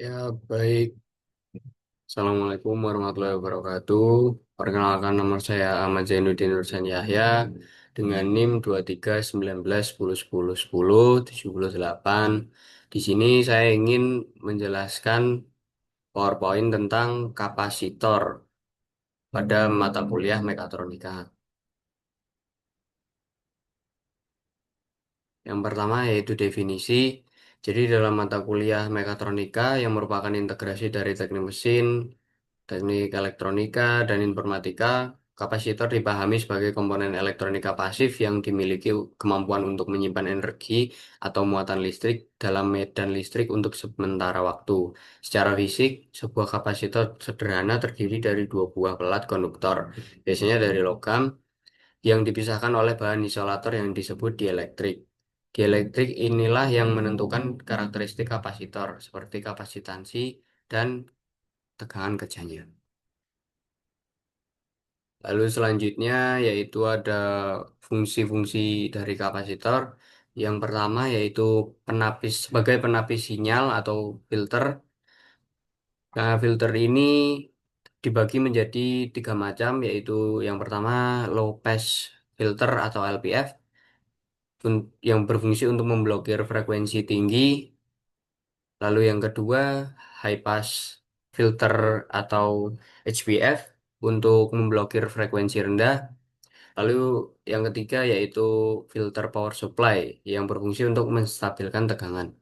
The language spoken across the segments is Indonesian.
Ya, baik. Assalamualaikum warahmatullahi wabarakatuh. Perkenalkan, nama saya Ahmad Zainuddin Nursan Yahya dengan NIM 231910101078. Di sini saya ingin menjelaskan PowerPoint tentang kapasitor pada mata kuliah mekatronika. Yang pertama yaitu definisi. Jadi dalam mata kuliah mekatronika yang merupakan integrasi dari teknik mesin, teknik elektronika dan informatika, kapasitor dipahami sebagai komponen elektronika pasif yang dimiliki kemampuan untuk menyimpan energi atau muatan listrik dalam medan listrik untuk sementara waktu. Secara fisik, sebuah kapasitor sederhana terdiri dari dua buah pelat konduktor, biasanya dari logam, yang dipisahkan oleh bahan isolator yang disebut dielektrik. Dielektrik inilah yang menentukan karakteristik kapasitor, seperti kapasitansi dan tegangan kerjanya. Lalu selanjutnya yaitu ada fungsi-fungsi dari kapasitor. Yang pertama yaitu penapis sebagai penapis sinyal atau filter. Nah, filter ini dibagi menjadi tiga macam, yaitu yang pertama low pass filter atau LPF yang berfungsi untuk memblokir frekuensi tinggi. Lalu yang kedua high pass filter atau HPF untuk memblokir frekuensi rendah. Lalu yang ketiga yaitu filter power supply yang berfungsi untuk menstabilkan tegangan.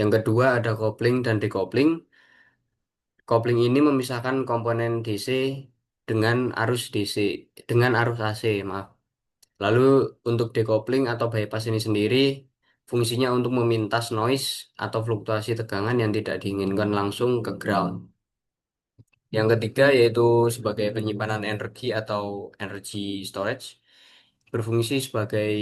Yang kedua ada coupling dan decoupling. Coupling ini memisahkan komponen DC dengan arus DC, dengan arus AC, maaf. Lalu untuk decoupling atau bypass ini sendiri fungsinya untuk memintas noise atau fluktuasi tegangan yang tidak diinginkan langsung ke ground. Yang ketiga yaitu sebagai penyimpanan energi atau energy storage, berfungsi sebagai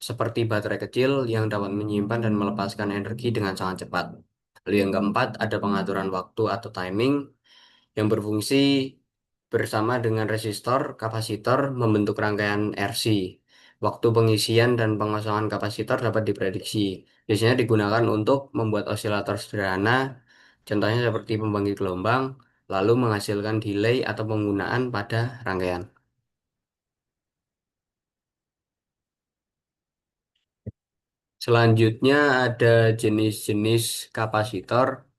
seperti baterai kecil yang dapat menyimpan dan melepaskan energi dengan sangat cepat. Lalu yang keempat ada pengaturan waktu atau timing yang berfungsi bersama dengan resistor, kapasitor membentuk rangkaian RC. Waktu pengisian dan pengosongan kapasitor dapat diprediksi. Biasanya digunakan untuk membuat osilator sederhana, contohnya seperti pembangkit gelombang, lalu menghasilkan delay atau penggunaan pada rangkaian. Selanjutnya ada jenis-jenis kapasitor.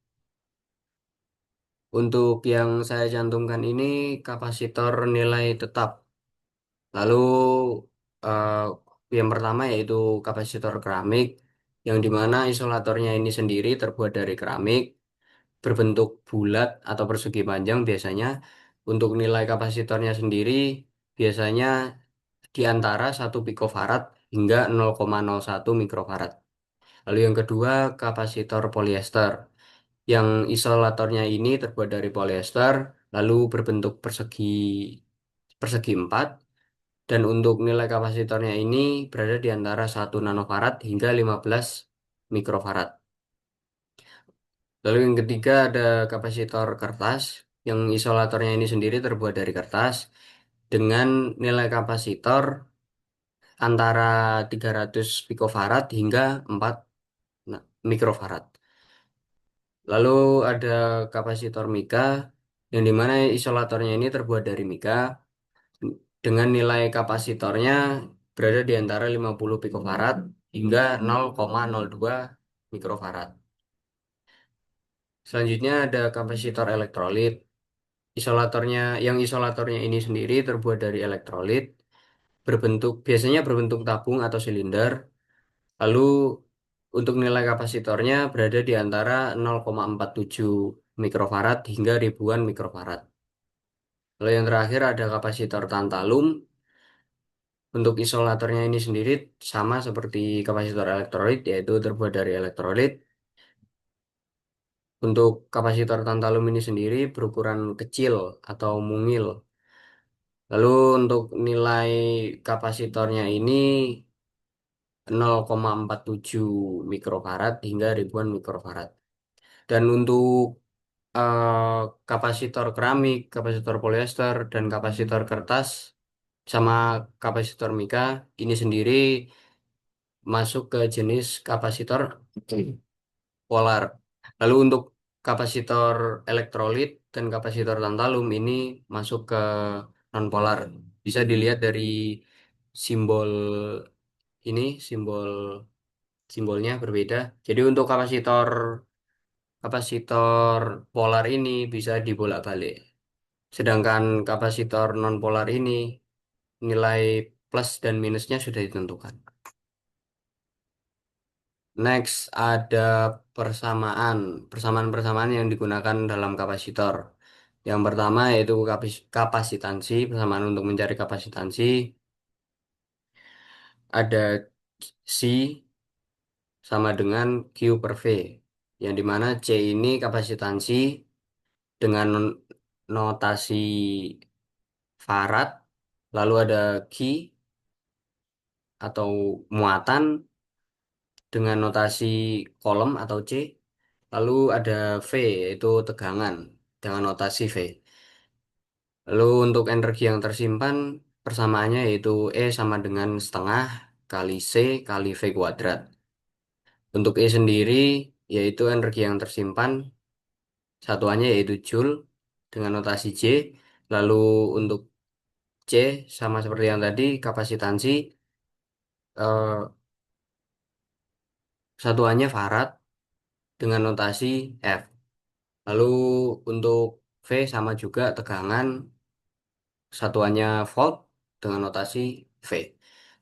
Untuk yang saya cantumkan ini kapasitor nilai tetap. Lalu eh, yang pertama yaitu kapasitor keramik, yang dimana isolatornya ini sendiri terbuat dari keramik, berbentuk bulat atau persegi panjang biasanya. Untuk nilai kapasitornya sendiri biasanya di antara 1 picofarad hingga 0,01 mikrofarad. Lalu yang kedua kapasitor polyester, yang isolatornya ini terbuat dari polyester, lalu berbentuk persegi persegi empat, dan untuk nilai kapasitornya ini berada di antara 1 nanofarad hingga 15 mikrofarad. Lalu yang ketiga ada kapasitor kertas, yang isolatornya ini sendiri terbuat dari kertas dengan nilai kapasitor antara 300 picofarad hingga 4 mikrofarad. Lalu ada kapasitor mika, yang dimana isolatornya ini terbuat dari mika dengan nilai kapasitornya berada di antara 50 picofarad hingga 0,02 mikrofarad. Selanjutnya ada kapasitor elektrolit. Isolatornya ini sendiri terbuat dari elektrolit, biasanya berbentuk tabung atau silinder. Lalu untuk nilai kapasitornya berada di antara 0,47 mikrofarad hingga ribuan mikrofarad. Lalu yang terakhir ada kapasitor tantalum. Untuk isolatornya ini sendiri sama seperti kapasitor elektrolit, yaitu terbuat dari elektrolit. Untuk kapasitor tantalum ini sendiri berukuran kecil atau mungil. Lalu untuk nilai kapasitornya ini 0,47 mikrofarad hingga ribuan mikrofarad. Dan untuk kapasitor keramik, kapasitor polyester, dan kapasitor kertas sama kapasitor mika ini sendiri masuk ke jenis kapasitor polar. Lalu untuk kapasitor elektrolit dan kapasitor tantalum ini masuk ke nonpolar. Bisa dilihat dari simbol ini, simbolnya berbeda. Jadi untuk kapasitor polar ini bisa dibolak-balik. Sedangkan kapasitor nonpolar ini nilai plus dan minusnya sudah ditentukan. Next ada persamaan, persamaan-persamaan yang digunakan dalam kapasitor. Yang pertama yaitu kapasitansi, persamaan untuk mencari kapasitansi. Ada C sama dengan Q per V. Yang dimana C ini kapasitansi dengan notasi Farad, lalu ada Q atau muatan dengan notasi kolom atau C, lalu ada V yaitu tegangan dengan notasi V. Lalu untuk energi yang tersimpan persamaannya yaitu E sama dengan setengah kali C kali V kuadrat. Untuk E sendiri yaitu energi yang tersimpan satuannya yaitu Joule dengan notasi J. Lalu untuk C sama seperti yang tadi kapasitansi satuannya Farad dengan notasi F. Lalu untuk V sama juga tegangan satuannya volt dengan notasi V.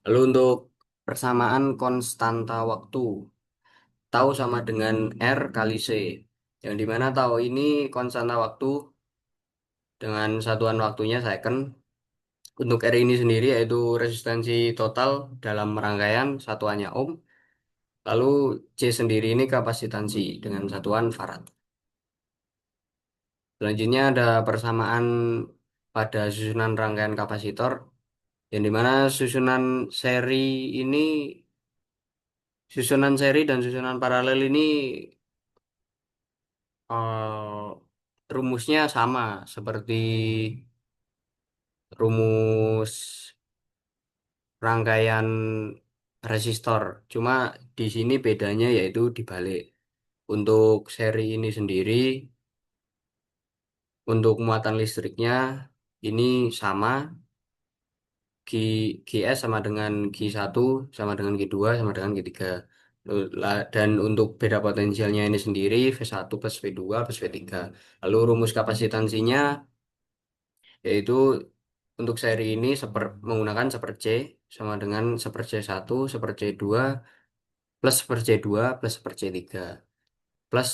Lalu untuk persamaan konstanta waktu, tau sama dengan R kali C. Yang dimana tau ini konstanta waktu dengan satuan waktunya second. Untuk R ini sendiri yaitu resistansi total dalam rangkaian satuannya ohm. Lalu C sendiri ini kapasitansi dengan satuan farad. Selanjutnya ada persamaan pada susunan rangkaian kapasitor, yang dimana seri ini, susunan seri dan susunan paralel ini rumusnya sama seperti rumus rangkaian resistor. Cuma di sini bedanya yaitu dibalik. Untuk seri ini sendiri, untuk muatan listriknya ini sama, Q, QS sama dengan Q1, sama dengan Q2, sama dengan Q3. Dan untuk beda potensialnya ini sendiri, V1 plus V2 plus V3. Lalu rumus kapasitansinya, yaitu untuk seri ini menggunakan seper C, sama dengan seper C1, seper C2, plus seper C2, plus seper C3, plus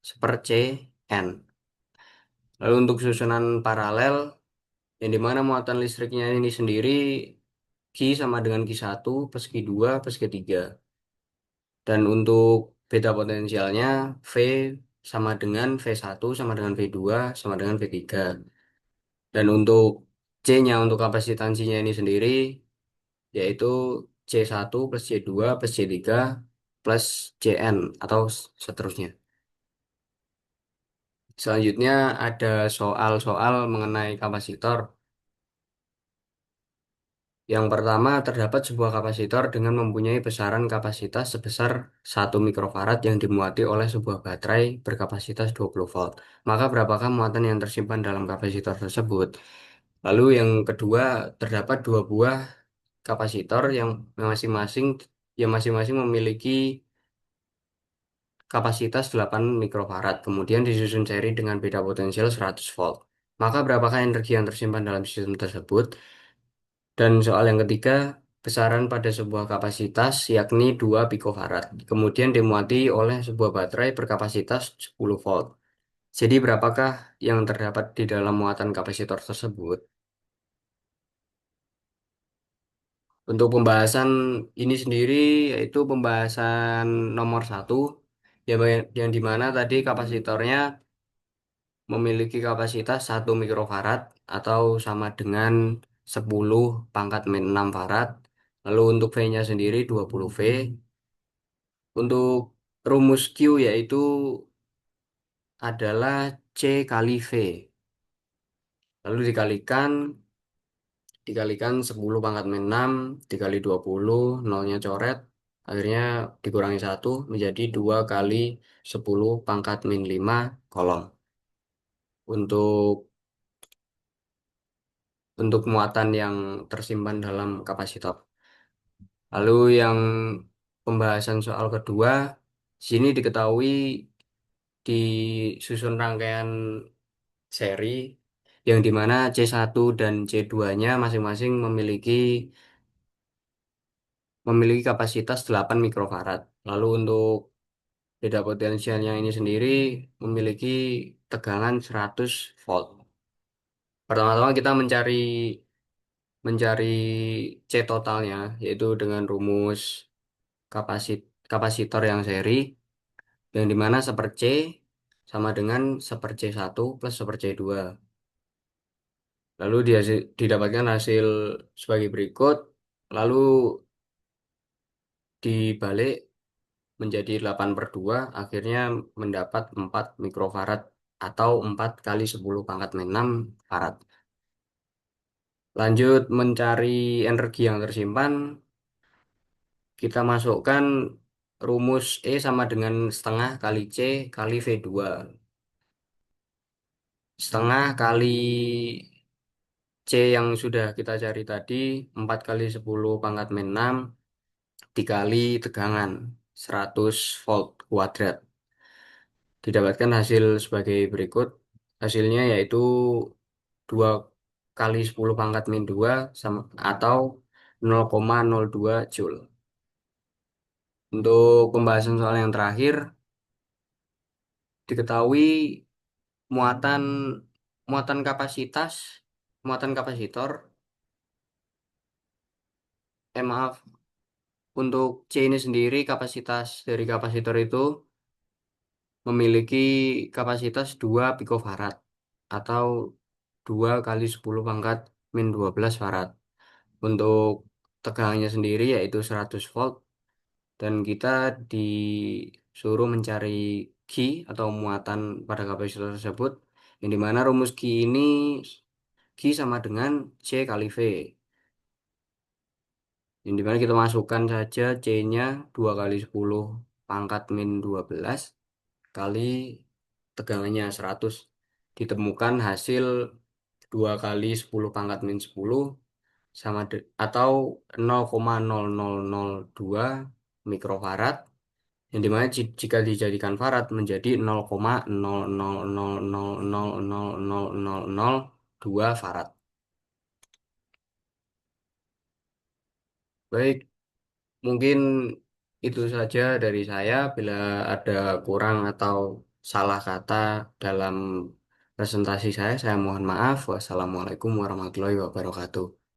seper CN. Lalu untuk susunan paralel, yang dimana muatan listriknya ini sendiri, Q sama dengan Q1 plus Q2 plus Q3. Dan untuk beta potensialnya V sama dengan V1 sama dengan V2 sama dengan V3. Dan untuk C-nya untuk kapasitansinya ini sendiri yaitu C1 plus C2 plus C3 plus Cn atau seterusnya. Selanjutnya ada soal-soal mengenai kapasitor. Yang pertama, terdapat sebuah kapasitor dengan mempunyai besaran kapasitas sebesar 1 mikrofarad yang dimuati oleh sebuah baterai berkapasitas 20 volt. Maka berapakah muatan yang tersimpan dalam kapasitor tersebut? Lalu yang kedua, terdapat dua buah kapasitor masing-masing yang masing-masing memiliki kapasitas 8 mikrofarad, kemudian disusun seri dengan beda potensial 100 volt. Maka berapakah energi yang tersimpan dalam sistem tersebut? Dan soal yang ketiga, besaran pada sebuah kapasitas yakni 2 picofarad. Kemudian dimuati oleh sebuah baterai berkapasitas 10 volt. Jadi berapakah yang terdapat di dalam muatan kapasitor tersebut? Untuk pembahasan ini sendiri yaitu pembahasan nomor satu, yang dimana tadi kapasitornya memiliki kapasitas 1 mikrofarad atau sama dengan 10 pangkat min 6 farad. Lalu untuk V-nya sendiri 20 V. Untuk rumus Q yaitu adalah C kali V. Lalu dikalikan 10 pangkat min 6 dikali 20, nolnya coret. Akhirnya dikurangi satu menjadi 2 kali 10 pangkat min 5 kolom. Untuk muatan yang tersimpan dalam kapasitor. Lalu yang pembahasan soal kedua, sini diketahui di susun rangkaian seri yang dimana C1 dan C2-nya masing-masing memiliki kapasitas 8 mikrofarad. Lalu untuk beda potensial yang ini sendiri memiliki tegangan 100 volt. Pertama-tama kita mencari C totalnya, yaitu dengan rumus kapasitor yang seri, yang dimana 1/C sama dengan 1/C1 plus 1/C2. Lalu didapatkan hasil sebagai berikut, lalu dibalik menjadi 8/2, akhirnya mendapat 4 mikrofarad atau 4 kali 10 pangkat min 6 farad. Lanjut mencari energi yang tersimpan, kita masukkan rumus E sama dengan setengah kali C kali V2. Setengah kali C yang sudah kita cari tadi, 4 kali 10 pangkat min 6, dikali tegangan 100 volt kuadrat. Didapatkan hasil sebagai berikut. Hasilnya yaitu 2 kali 10 pangkat min 2 sama, atau 0,02 Joule. Untuk pembahasan soal yang terakhir, diketahui muatan muatan kapasitas, muatan kapasitor, maaf, untuk C ini sendiri kapasitas dari kapasitor itu memiliki kapasitas 2 picofarad atau 2 kali 10 pangkat min 12 farad. Untuk tegangannya sendiri yaitu 100 volt dan kita disuruh mencari Q atau muatan pada kapasitor tersebut, yang dimana rumus Q ini Q sama dengan C kali V, yang dimana kita masukkan saja C-nya 2 kali 10 pangkat min 12 kali tegangannya 100, ditemukan hasil 2 kali 10 pangkat min 10 atau 0,0002 mikrofarad, yang dimana jika dijadikan farad menjadi 0,00000002 farad. Baik, mungkin itu saja dari saya. Bila ada kurang atau salah kata dalam presentasi saya mohon maaf. Wassalamualaikum warahmatullahi wabarakatuh.